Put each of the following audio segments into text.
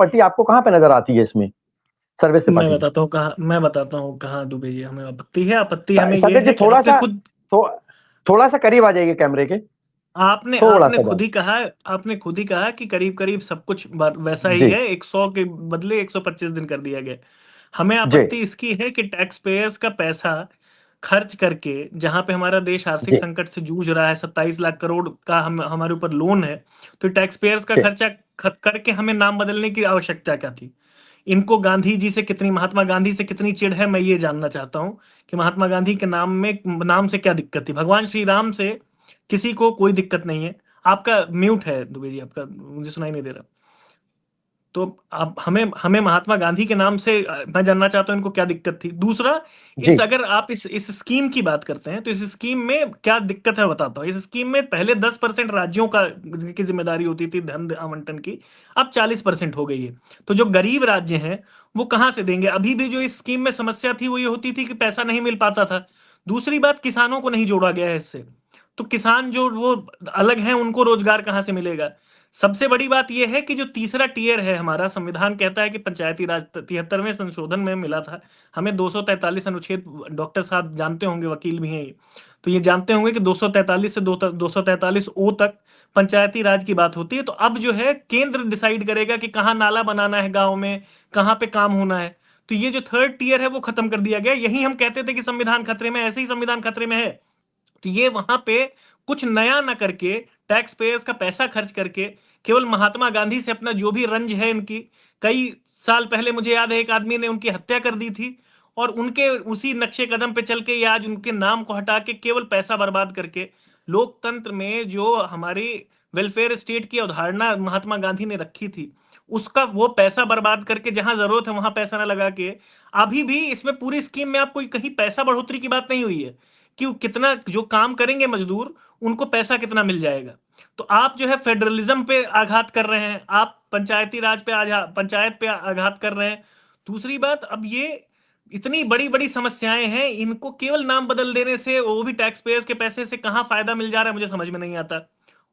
Property आपको कहाँ पे नजर आती है इसमें सर्वे से मैं पार्टी? बताता हूँ कहाँ दुबे जी हमें आपत्ति है। आपत्ति हमें ये सफेद जी है कि आपने खुद थोड़ा सा करीब आ जाइए कैमरे के, आपने थोड़ा आपने सा खुद बस। ही कहा आपने खुद ही कहा कि करीब करीब सब कुछ वैसा ही जी है। 100 के बदले 125 दिन कर दिया गया। हमें जी आपत्ति इसकी है कि टैक्स पेयर्स का पैसा खर्च करके, जहां पे हमारा देश आर्थिक जी संकट से जूझ रहा है, 27 लाख करोड़ का हमारे ऊपर लोन है, तो टैक्स पेयर्स का जी खर्चा करके हमें नाम बदलने की आवश्यकता क्या थी? इनको गांधी जी से कितनी, महात्मा गांधी से कितनी चिढ़ है, मैं ये जानना चाहता हूं कि महात्मा गांधी के नाम से क्या दिक्कत थी? भगवान श्री राम से किसी को कोई दिक्कत नहीं है। आपका म्यूट है दुबे जी, आपका मुझे सुनाई नहीं दे रहा। तो अब हमें हमें महात्मा गांधी के नाम से मैं जानना चाहता हूं इनको क्या दिक्कत थी। दूसरा, जी अगर आप इस स्कीम की बात करते हैं तो इस स्कीम में क्या दिक्कत है बताता हूं। इस स्कीम में पहले 10% राज्यों की जिम्मेदारी होती थी धन आवंटन की, अब 40% हो गई है। तो जो गरीब राज्य हैं वो कहां से देंगे? अभी भी जो इस स्कीम में समस्या थी वो ये होती थी कि पैसा नहीं मिल पाता था। दूसरी बात, किसानों को नहीं जोड़ा गया है इससे, तो किसान जो वो अलग हैं, उनको रोजगार कहां से मिलेगा? सबसे बड़ी बात यह है कि जो तीसरा टीयर है हमारा, संविधान कहता है कि पंचायती राज 73वें संशोधन में मिला था हमें 243 अनुच्छेद, डॉक्टर साहब जानते होंगे, वकील भी हैं ये, तो ये जानते होंगे कि 243 से 243 ओ तक पंचायती राज की बात होती है। तो अब जो है केंद्र डिसाइड करेगा कि कहाँ नाला बनाना है गांव में, कहाँ पे काम होना है। तो ये जो थर्ड टीयर है वो खत्म कर दिया गया। यही हम कहते थे कि संविधान खतरे में, ऐसे ही संविधान खतरे में है। तो ये वहां पे कुछ नया ना करके, टैक्स पेयर्स का पैसा खर्च करके, केवल महात्मा गांधी से अपना जो भी रंज है इनकी, कई साल पहले मुझे याद है एक आदमी ने उनकी हत्या कर दी थी, और उनके उसी नक्शे कदम पे चल के ये आज उनके नाम को हटा के केवल पैसा बर्बाद करके, लोकतंत्र में जो हमारी वेलफेयर स्टेट की अवधारणा महात्मा गांधी ने रखी थी, उसका वो पैसा बर्बाद करके, जहां जरूरत है वहां पैसा ना लगा के, अभी भी इसमें पूरी स्कीम में आपको कहीं पैसा बढ़ोतरी की बात नहीं हुई है कि कितना जो काम करेंगे मजदूर उनको पैसा कितना मिल जाएगा। तो आप जो है फेडरलिज्म पे आघात कर रहे हैं, आप पंचायती राज पे पंचायत पे आघात कर रहे हैं। दूसरी बात, अब ये इतनी बड़ी बड़ी समस्याएं हैं, इनको केवल नाम बदल देने से, वो भी टैक्स पेयर्स के पैसे से, कहां फायदा मिल जा रहा है मुझे समझ में नहीं आता।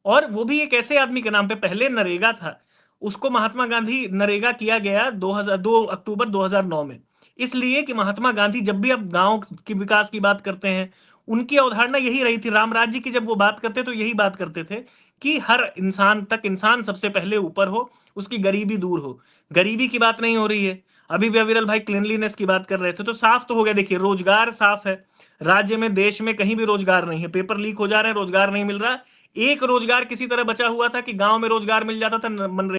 और वो भी एक ऐसे आदमी के नाम पे। पहले नरेगा था, उसको महात्मा गांधी नरेगा किया गया 2 अक्टूबर 2009 में, इसलिए कि महात्मा गांधी जब भी अब गांव के विकास की बात करते हैं, उनकी अवधारणा यही रही थी। राम राज्य की जब वो बात करते तो यही बात करते थे कि हर इंसान तक, इंसान सबसे पहले ऊपर हो, उसकी गरीबी दूर हो। गरीबी की बात नहीं हो रही है। अभी भी अविरल भाई क्लीनलीनेस की बात कर रहे थे, तो साफ तो हो गया। देखिए, रोजगार साफ है, राज्य में, देश में कहीं भी रोजगार नहीं है। पेपर लीक हो जा रहे हैं, रोजगार नहीं मिल रहा। एक रोजगार किसी तरह बचा हुआ था कि गांव में रोजगार मिल जाता था, मनरेगा